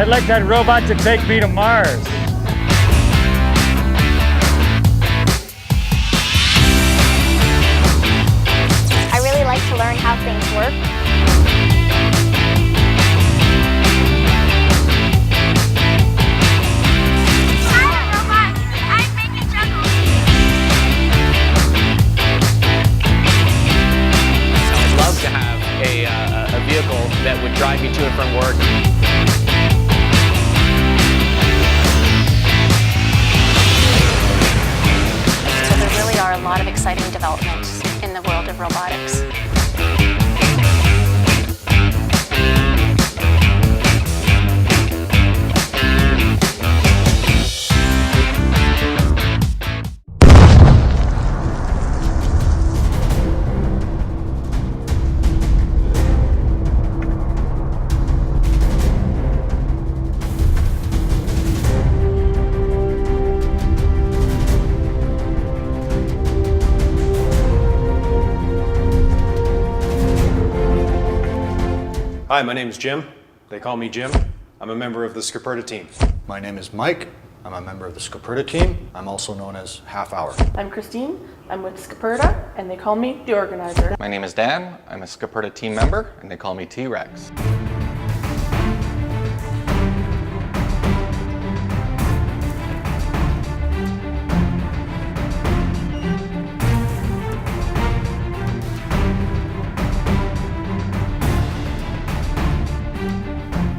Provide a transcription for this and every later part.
I'd like that robot to take me to Mars. I really like to learn how things work. A vehicle that would drive me to and from work. So there really are a lot of exciting developments in the world of robotics. Hi, my name is Jim. They call me Jim. I'm a member of the Scoperta team. My name is Mike. I'm a member of the Scoperta team. I'm also known as Half Hour. I'm Christine. I'm with Scoperta, and they call me the organizer. My name is Dan. I'm a Scoperta team member, and they call me T-Rex.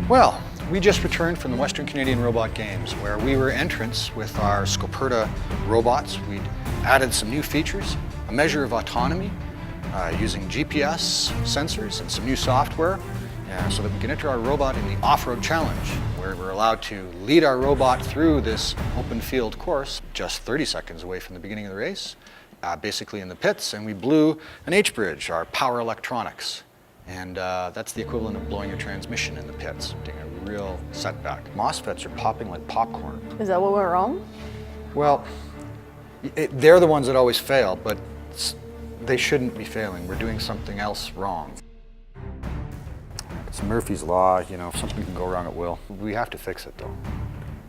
Well, we just returned from the Western Canadian Robotic Games, where we were entrants with our Scoperta robots. We'd added some new features, a measure of autonomy, using GPS sensors and some new software, so that we can enter our robot in the off-road challenge, where we're allowed to lead our robot through this open field course, just 30 seconds away from the beginning of the race, basically in the pits, and we blew an H-bridge, our power electronics. And that's the equivalent of blowing your transmission in the pits, getting a real setback. MOSFETs are popping like popcorn. Is that what went wrong? Well, they're the ones that always fail, but they shouldn't be failing. We're doing something else wrong. It's Murphy's Law, you know, something can go wrong at will. We have to fix it, though.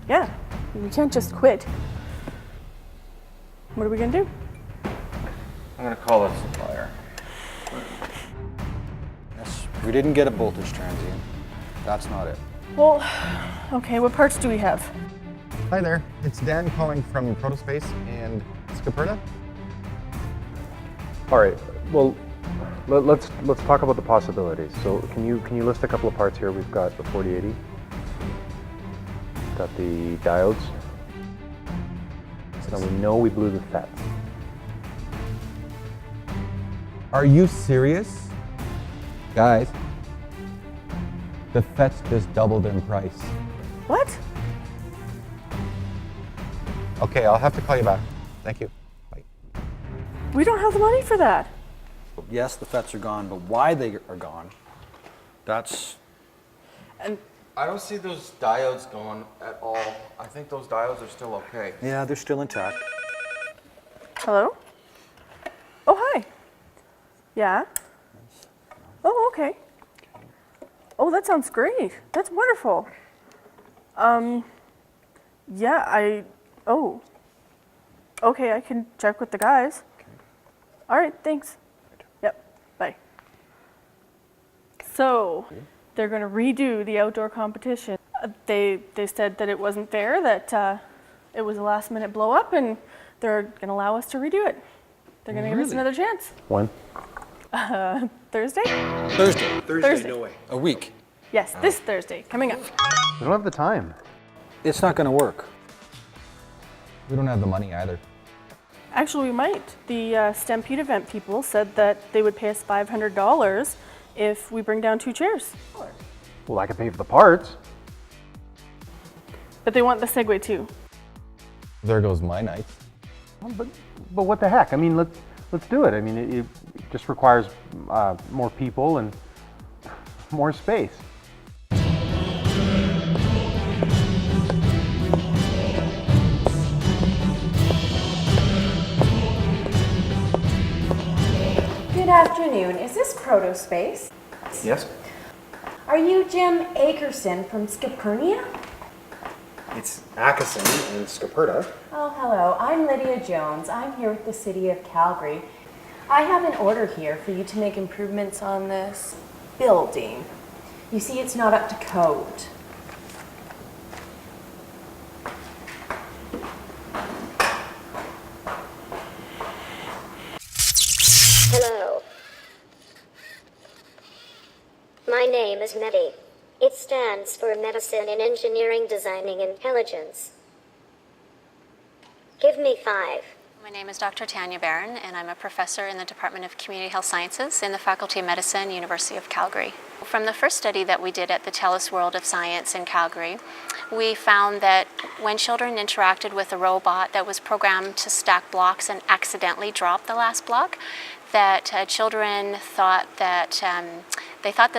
Yeah, we can't just quit. What are we gonna do? I'm gonna call that supplier. We didn't get a voltage transient. That's not it. Well, okay, what parts do we have? Hi there, it's Dan calling from Protospace and Scoperta. All right, well, let's talk about the possibilities. So can you list a couple of parts here? We've got the 4080, got the diodes. So we know we blew the FETs. Are you serious? Guys, the FETs just doubled in price. What? Okay, I'll have to call you back. Thank you. Bye. We don't have the money for that. Yes, the FETs are gone, but why they are gone, that's... And I don't see those diodes going at all. I think those diodes are still okay. Yeah, they're still intact. hello? Oh, hi. Yeah? Oh, okay. Oh, that sounds great. That's wonderful. Yeah, oh. Okay, I can check with the guys. All right, thanks. Yep, bye. So, they're gonna redo the outdoor competition. They said that it wasn't fair, that it was a last minute blow up, and they're gonna allow us to redo it. They're gonna give us another chance. When? Thursday? Thursday, no way. a week. Yes, this Thursday, coming up. We don't have the time. It's not going to work. We don't have the money either. Actually, we might. The Stampede event people said that they would pay us $500 if we bring down 2 chairs. Well, I can pay for the parts. But they want the Segway too. There goes my night. But what the heck? I mean, let's do it. I mean, it just requires more people and more space. Good afternoon. Is this Protospace? Yes? Are you Jim Akerson from Scoperta? It's Ackerson in Scoperta. Oh, hello. I'm Lydia Jones. I'm here with the City of Calgary. I have an order here for you to make improvements on this building. You see, it's not up to code. Hello. My name is MEDI. It stands for Medicine in Engineering Designing Intelligence. Give me 5. My name is Dr. Tanya Barron, and I'm a professor in the Department of Community Health Sciences in the Faculty of Medicine, University of Calgary. From the first study that we did at the TELUS World of Science in Calgary, we found that when children interacted with a robot that was programmed to stack blocks and accidentally drop the last block, that children thought that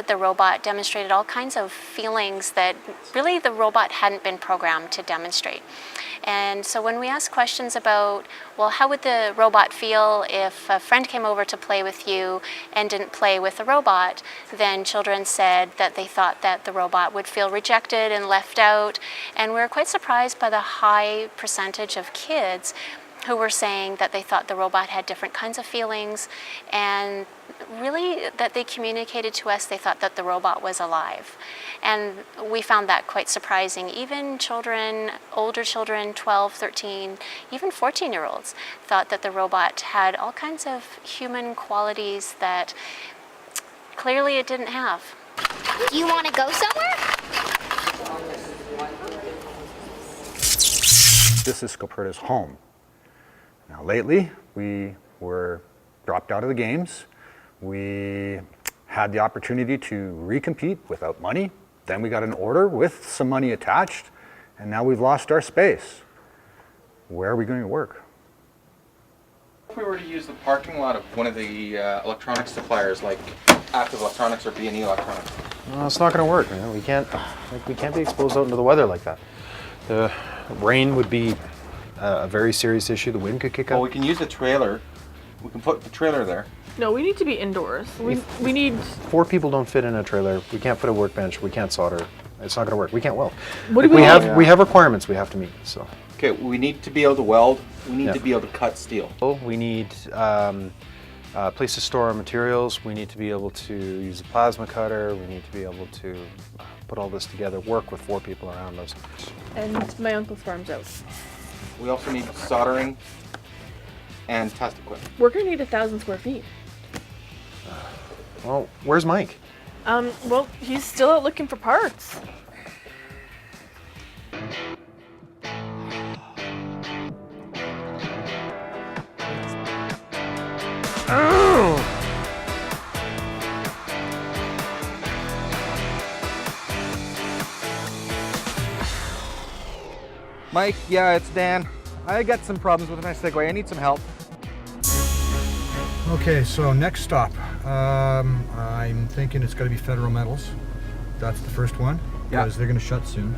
the robot demonstrated all kinds of feelings that really the robot hadn't been programmed to demonstrate. And so when we asked questions about, well, how would the robot feel if a friend came over to play with you and didn't play with the robot, then children said that they thought that the robot would feel rejected and left out. And we were quite surprised by the high percentage of kids who were saying that they thought the robot had different kinds of feelings, and really that they communicated to us they thought that the robot was alive. And we found that quite surprising. Even children, older children, 12, 13, even 14-year-olds, thought that the robot had all kinds of human qualities that clearly it didn't have. Do you want to go somewhere? This is Scoperta's home. Now lately, we were dropped out of the games. We had the opportunity to recompete without money. Then we got an order with some money attached, and now we've lost our space. Where are we going to work? If we were to use the parking lot of one of the electronics suppliers, like Active Electronics or B&E Electronics. No, it's not going to work, man. We can't be exposed out into the weather like that. The rain would be a very serious issue. The wind could kick up. Well, we can use a trailer. We can put the trailer there. No, we need to be indoors. We need... 4 people don't fit in a trailer. We can't put a workbench. We can't solder. It's not going to work. We can't weld. What do we have? We have requirements we have to meet. So. Okay, we need to be able to weld. We need to be able to cut steel. We need a place to store our materials. We need to be able to use a plasma cutter. We need to be able to put all this together, work with 4 people around us. And my uncle's farm's out. We also need soldering and test equipment. We're going to need 1,000 square feet. Well, where's Mike? Well, he's still out looking for parts. Mike, yeah, it's Dan. I got some problems with my Segway. I need some help. Okay, so next stop. I'm thinking it's got to be Federal Metals. That's the first one, because they're going to shut soon.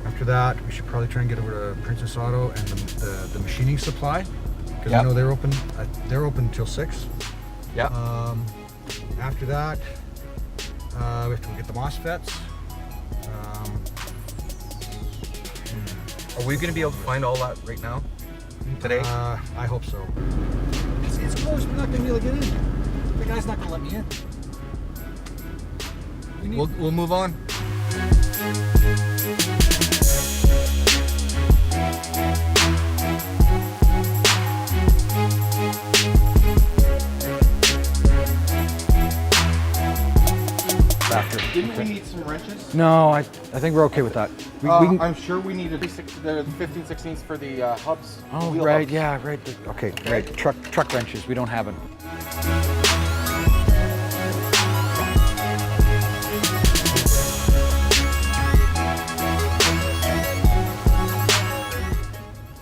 After that, we should probably try and get over to Princess Auto and the machining supply, because I know they're open. They're open until 6. Yeah. After that, we have to get the MOSFETs. Are we going to be able to find all that right now? Today? I hope so. It's close. We're not going to be able to get in. The guy's not going to let me in. We'll move on. Didn't we need some wrenches? No, I think we're okay with that. I'm sure we needed the 15/16 for the hubs. Oh, wheel right, hubs. yeah, right. Okay, right. Truck wrenches. We don't have them.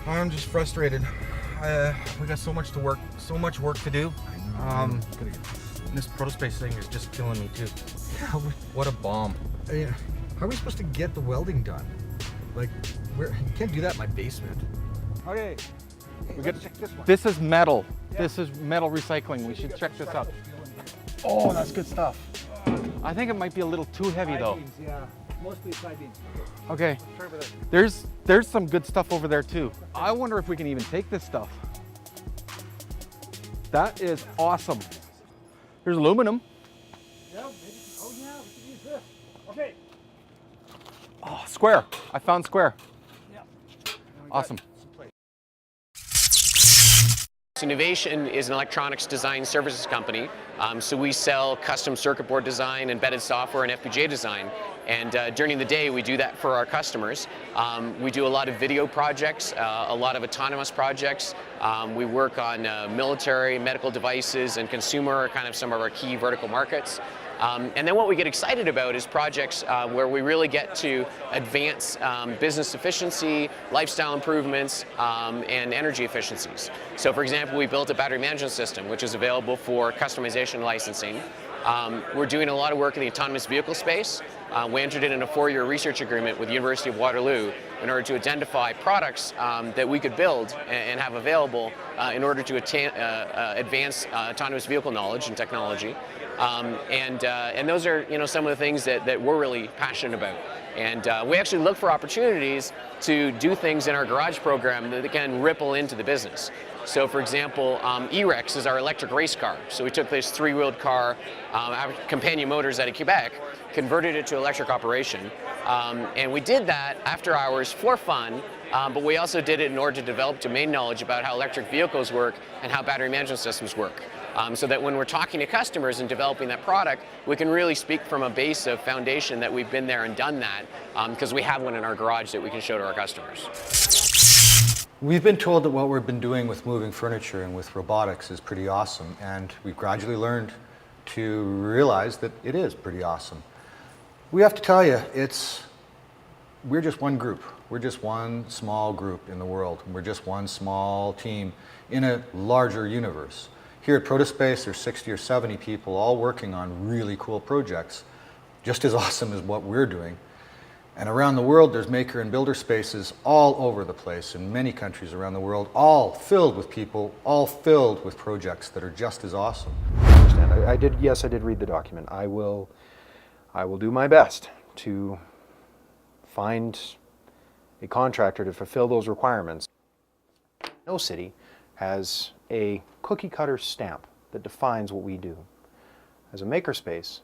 I'm just frustrated. We got so much work to do. This Protospace thing is just killing me too. What a bomb. Yeah. How are we supposed to get the welding done? Like, you can't do that in my basement. Okay. Check this one. This is metal. Yeah. This is metal recycling. We should check this out. Oh, that's good stuff. I think it might be a little too heavy though. Yeah, mostly side beams. Okay. There's some good stuff over there too. I wonder if we can even take this stuff. That is awesome. There's aluminum. Yeah, maybe. Oh yeah, we can use this. Okay. Oh, square. I found square. Yeah. Awesome. Innovation is an electronics design services company, so we sell custom circuit board design, embedded software, and FPGA design. And during the day, we do that for our customers. We do a lot of video projects, a lot of autonomous projects. We work on military, medical devices, and consumer are kind of some of our key vertical markets. And then what we get excited about is projects where we really get to advance business efficiency, lifestyle improvements, and energy efficiencies. So for example, we built a battery management system, which is available for customization licensing. We're doing a lot of work in the autonomous vehicle space. We entered in a 4-year research agreement with the University of Waterloo in order to identify products that we could build and have available in order to advance autonomous vehicle knowledge and technology. And those are, some of the things that we're really passionate about. And we actually look for opportunities to do things in our garage program that can ripple into the business. So for example, E-Rex is our electric race car. So we took this 3-wheeled car, companion motors out of Quebec, converted it to electric operation. And we did that after hours for fun, but we also did it in order to develop domain knowledge about how electric vehicles work and how battery management systems work. So that when we're talking to customers and developing that product, we can really speak from a base of foundation that we've been there and done that, because we have one in our garage that we can show to our customers. We've been told that what we've been doing with moving furniture and with robotics is pretty awesome, and we've gradually learned to realize that it is pretty awesome. We have to tell you, we're just one group. We're just one small group in the world. We're just one small team in a larger universe. Here at Protospace, there's 60 or 70 people all working on really cool projects, just as awesome as what we're doing. And around the world, there's maker and builder spaces all over the place in many countries around the world, all filled with people, all filled with projects that are just as awesome. Yes, I did read the document. I will do my best to find a contractor to fulfill those requirements. No city has a cookie cutter stamp that defines what we do. As a makerspace,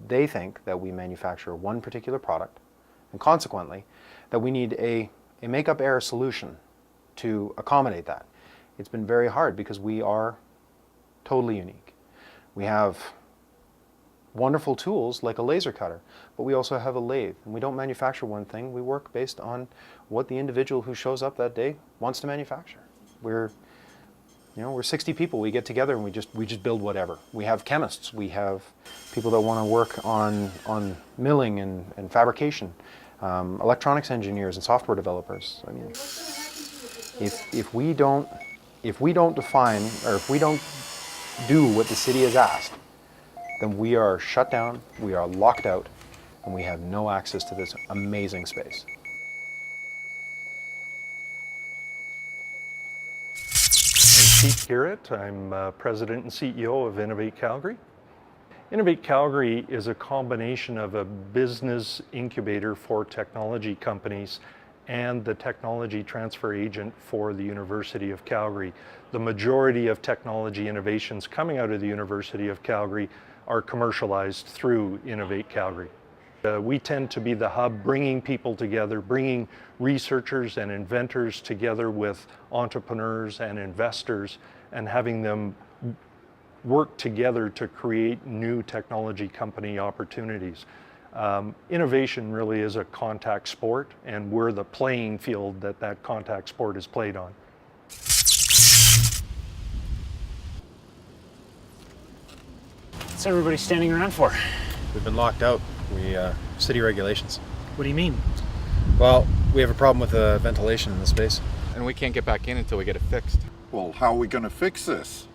they think that we manufacture one particular product, and consequently, that we need a makeup error solution to accommodate that. It's been very hard because we are totally unique. We have wonderful tools like a laser cutter, but we also have a lathe. And we don't manufacture one thing, we work based on what the individual who shows up that day wants to manufacture. We're 60 people, we get together and we just build whatever. We have chemists, we have people that want to work on milling and fabrication, electronics engineers and software developers. I mean, if we don't define, or if we don't do what the city has asked, then we are shut down, we are locked out, and we have no access to this amazing space. Pete Garrett. I'm President and CEO of Innovate Calgary. Innovate Calgary is a combination of a business incubator for technology companies and the technology transfer agent for the University of Calgary. The majority of technology innovations coming out of the University of Calgary are commercialized through Innovate Calgary. We tend to be the hub, bringing people together, bringing researchers and inventors together with entrepreneurs and investors, and having them work together to create new technology company opportunities. Innovation really is a contact sport, and we're the playing field that contact sport is played on. What's everybody standing around for? We've been locked out. City regulations. What do you mean? Well, we have a problem with the ventilation in the space. And we can't get back in until we get it fixed. Well, how are we going to fix this?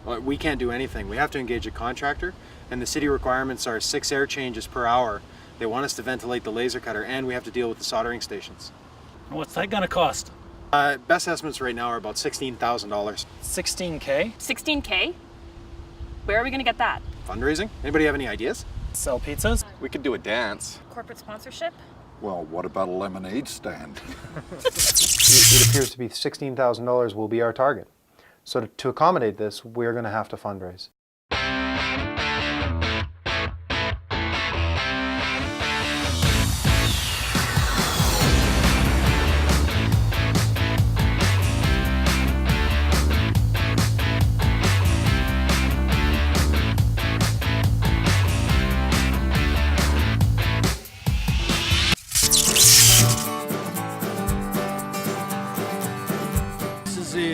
Well, we can't do anything. We have to engage a contractor, and the city requirements are 6 air changes per hour. They want us to ventilate the laser cutter, and we have to deal with the soldering stations. What's that gonna cost? Best estimates right now are about $16,000. 16K? 16K? Where are we gonna get that? Fundraising? Anybody have any ideas? Sell pizzas? We could do a dance. Corporate sponsorship? Well, what about a lemonade stand? It appears to be $16,000 will be our target. So to accommodate this, we're going to have to fundraise.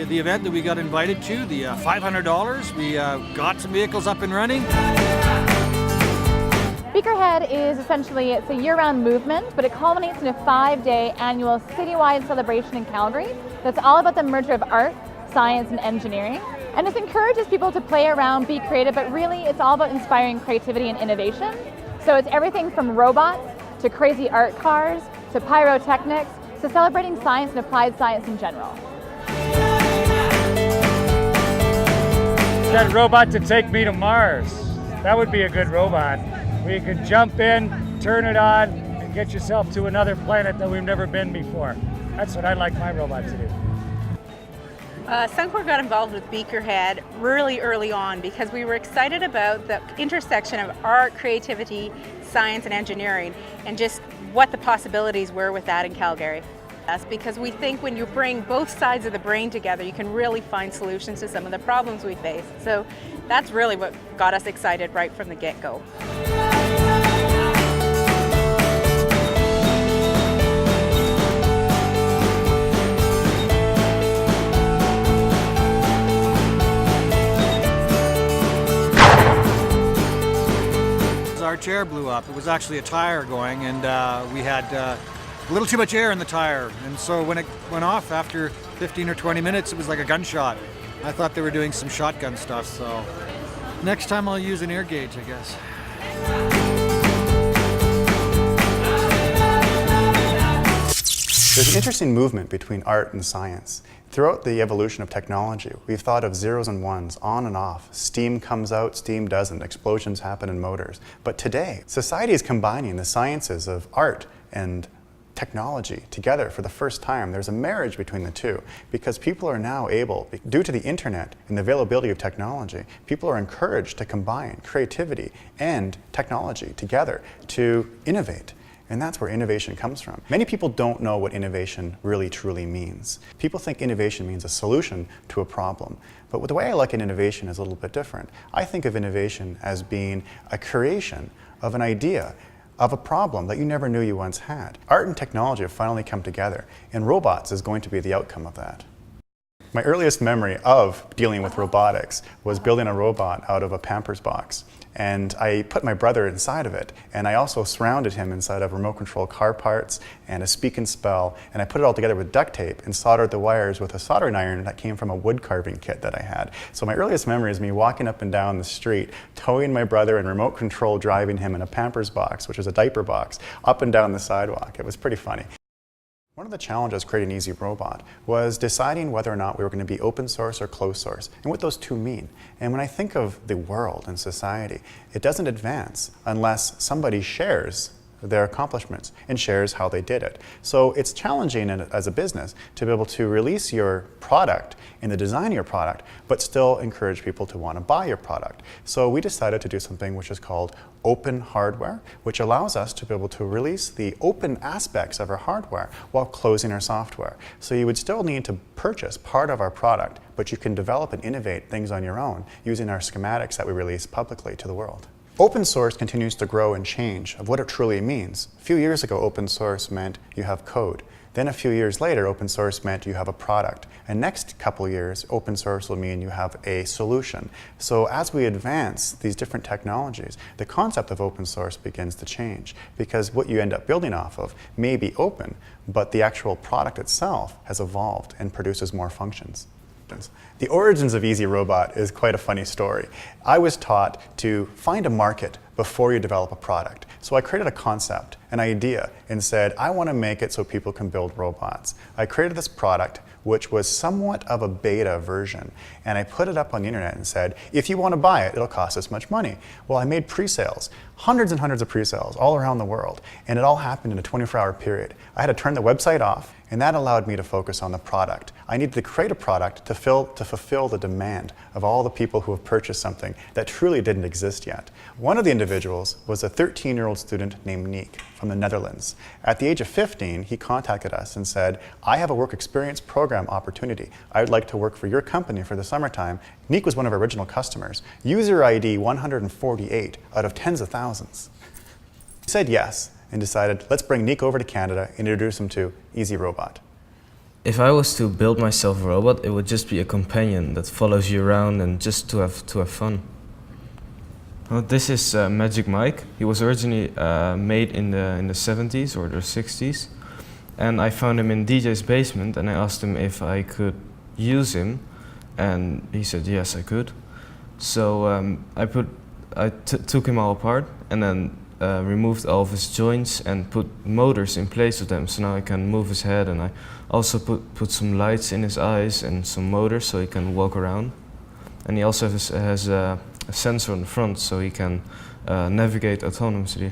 The event that we got invited to, the $500. We got some vehicles up and running. Beakerhead is essentially, it's a year-round movement, but it culminates in a 5-day annual citywide celebration in Calgary that's all about the merger of art, science, and engineering. And this encourages people to play around, be creative, but really it's all about inspiring creativity and innovation. So it's everything from robots to crazy art cars to pyrotechnics to celebrating science and applied science in general. That robot to take me to Mars. That would be a good robot. We could jump in, turn it on, and get yourself to another planet that we've never been before. That's what I'd like my robot to do. Suncor got involved with Beakerhead really early on because we were excited about the intersection of art, creativity, science, and engineering, and just what the possibilities were with that in Calgary. That's because we think when you bring both sides of the brain together, you can really find solutions to some of the problems we face. So that's really what got us excited right from the get-go. Our chair blew up. It was actually a tire going, and we had a little too much air in the tire, and so when it went off after 15 or 20 minutes, it was like a gunshot. I thought they were doing some shotgun stuff, so next time I'll use an air gauge, I guess. There's an interesting movement between art and science. Throughout the evolution of technology, we've thought of zeros and ones, on and off. Steam comes out, steam doesn't. Explosions happen in motors. But today, society is combining the sciences of art and technology together for the first time. There's a marriage between the two because people are now able, due to the internet and the availability of technology, people are encouraged to combine creativity and technology together to innovate. And that's where innovation comes from. Many people don't know what innovation really truly means. People think innovation means a solution to a problem. But the way I look at innovation is a little bit different. I think of innovation as being a creation of an idea, of a problem that you never knew you once had. Art and technology have finally come together, and robots is going to be the outcome of that. My earliest memory of dealing with robotics was building a robot out of a Pampers box. And I put my brother inside of it, and I also surrounded him inside of remote control car parts and a speak and spell, and I put it all together with duct tape and soldered the wires with a soldering iron that came from a wood carving kit that I had. So my earliest memory is me walking up and down the street, towing my brother and remote control driving him in a Pampers box, which was a diaper box, up and down the sidewalk. It was pretty funny. One of the challenges creating an easy robot was deciding whether or not we were going to be open source or closed source, and what those two mean. And when I think of the world and society, it doesn't advance unless somebody shares their accomplishments and shares how they did it. So it's challenging as a business to be able to release your product and the design of your product, but still encourage people to want to buy your product. So we decided to do something which is called open hardware, which allows us to be able to release the open aspects of our hardware while closing our software. So you would still need to purchase part of our product, but you can develop and innovate things on your own using our schematics that we release publicly to the world. Open source continues to grow and change of what it truly means. A few years ago, open source meant you have code. Then a few years later, open source meant you have a product. And next couple years, open source will mean you have a solution. So as we advance these different technologies, the concept of open source begins to change, because what you end up building off of may be open, but the actual product itself has evolved and produces more functions. The origins of Easy Robot is quite a funny story. I was taught to find a market before you develop a product. So I created a concept, an idea, and said, I want to make it so people can build robots. I created this product which was somewhat of a beta version. And I put it up on the internet and said, if you want to buy it, it'll cost this much money. Well, I made pre-sales, hundreds and hundreds of pre-sales all around the world, and it all happened in a 24-hour period. I had to turn the website off, and that allowed me to focus on the product. I needed to create a product to fulfill the demand of all the people who have purchased something that truly didn't exist yet. One of the individuals was a 13-year-old student named Nick from the Netherlands. At the age of 15, he contacted us and said, I have a work experience program opportunity. I would like to work for your company for the summertime. Nick was one of our original customers. User ID 148 out of tens of thousands. He said yes, and decided, let's bring Nick over to Canada and introduce him to Easy Robot. If I was to build myself a robot, it would just be a companion that follows you around and just to have fun. Well, this is Magic Mike. He was originally made in the 70s or the 60s, and I found him in DJ's basement, and I asked him if I could use him, and he said yes, I could. So I took him all apart and then removed all of his joints and put motors in place of them, so now I can move his head, and I also put some lights in his eyes and some motors so he can walk around. And he also has a sensor on the front so he can navigate autonomously.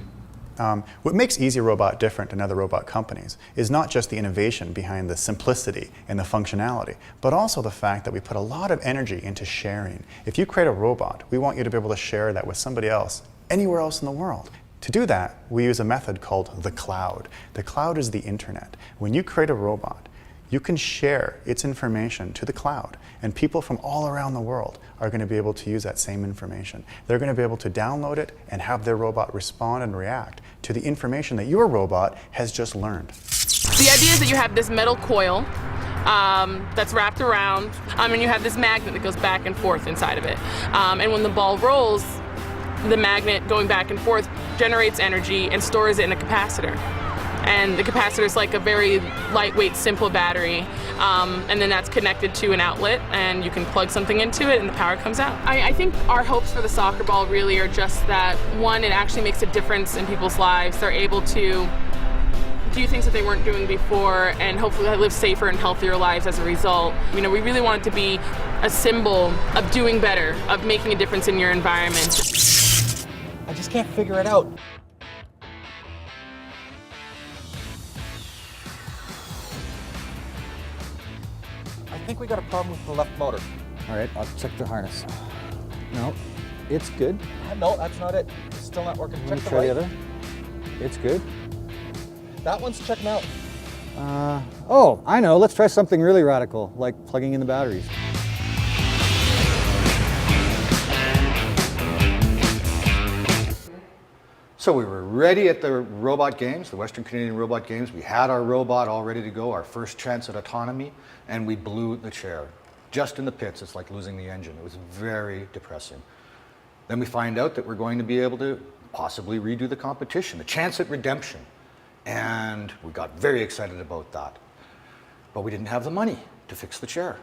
What makes Easy Robot different than other robot companies is not just the innovation behind the simplicity and the functionality, but also the fact that we put a lot of energy into sharing. If you create a robot, we want you to be able to share that with somebody else, anywhere else in the world. To do that, we use a method called the cloud. The cloud is the internet. When you create a robot, you can share its information to the cloud, and people from all around the world are going to be able to use that same information. They're going to be able to download it and have their robot respond and react to the information that your robot has just learned. The idea is that you have this metal coil that's wrapped around, and you have this magnet that goes back and forth inside of it. And when the ball rolls, the magnet going back and forth generates energy and stores it in a capacitor. And the capacitor is like a very lightweight, simple battery, and then that's connected to an outlet, and you can plug something into it and the power comes out. I think our hopes for the soccer ball really are just that, one, it actually makes a difference in people's lives. They're able to do things that they weren't doing before, and hopefully live safer and healthier lives as a result. You know, we really want it to be a symbol of doing better, of making a difference in your environment. I just can't figure it out. I think we got a problem with the left motor. All right, I'll check the harness. No, it's good. No, that's not it. It's still not working. Let me Check try the the right. other. It's good. That one's checking out. Oh, I know. Let's try something really radical, like plugging in the batteries. So we were ready at the Robot Games, the Western Canadian Robot Games. We had our robot all ready to go, our first chance at autonomy, and we blew the chair. Just in the pits, it's like losing the engine. It was very depressing. Then we find out that we're going to be able to possibly redo the competition, a chance at redemption. And we got very excited about that. But we didn't have the money to fix the chair.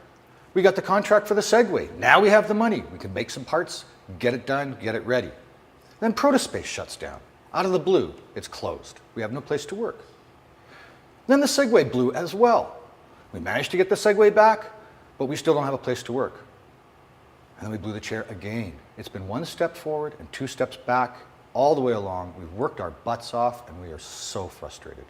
We got the contract for the Segway. Now we have the money. We can make some parts, get it done, get it ready. Then Protospace shuts down. Out of the blue, it's closed. We have no place to work. Then the Segway blew as well. We managed to get the Segway back, but we still don't have a place to work. And then we blew the chair again. It's been one step forward and two steps back all the way along. We've worked our butts off, and we are so frustrated.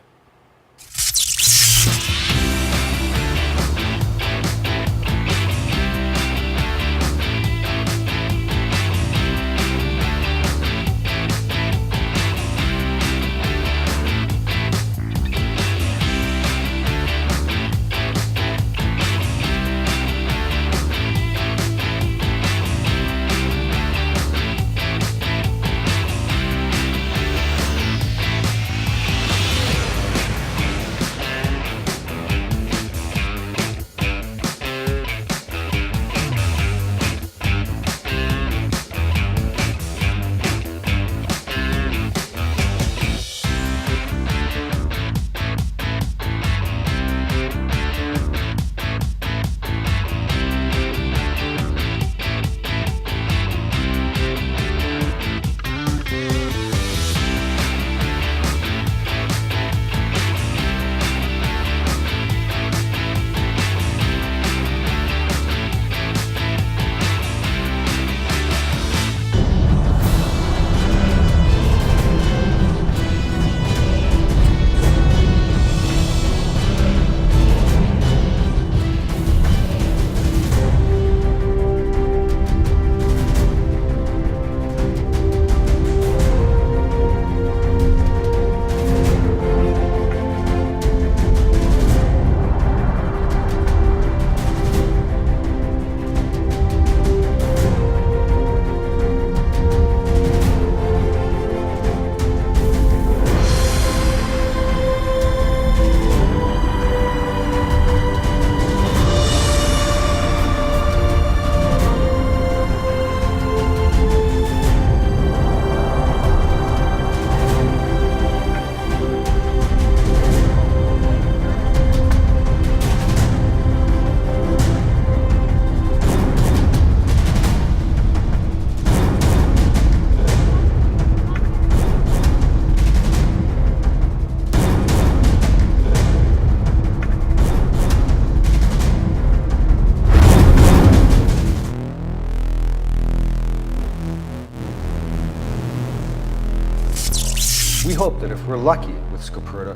We hope that if we're lucky with Scoperta,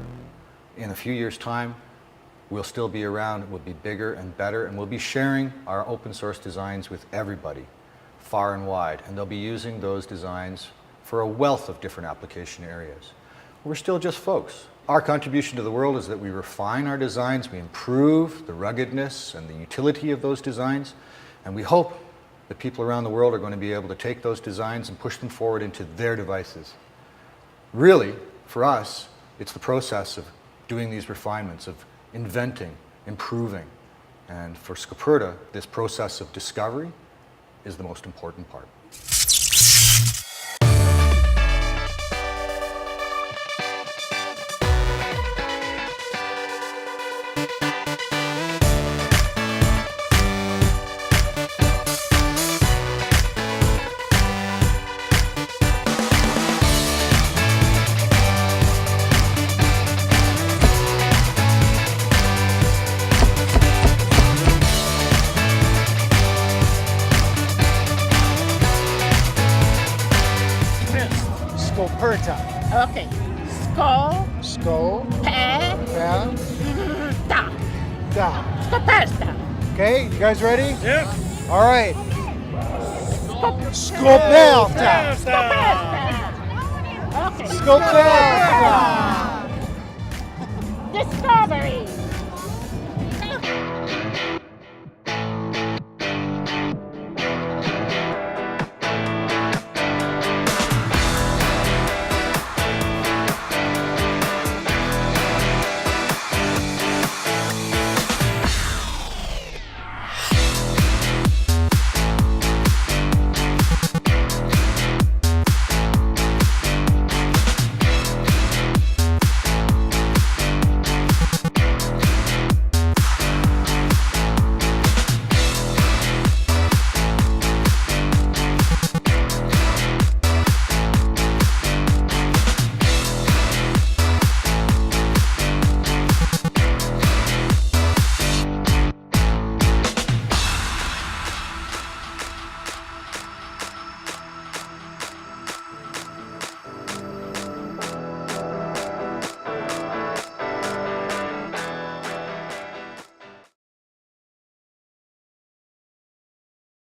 in a few years' time, we'll still be around, we'll be bigger and better, and we'll be sharing our open source designs with everybody, far and wide, and they'll be using those designs for a wealth of different application areas. We're still just folks. Our contribution to the world is that we refine our designs, we improve the ruggedness and the utility of those designs, and we hope that people around the world are going to be able to take those designs and push them forward into their devices. Really, for us, it's the process of doing these refinements, of inventing, improving. And for Scoperta, this process of discovery is the most important part. Scoperta. Okay. Sco. Sco. Pe. Yeah. Da. Da. Scoperta. Okay, you guys ready? Yep. All right. Scoperta. Scoperta. Okay. Scoperta. Discovery.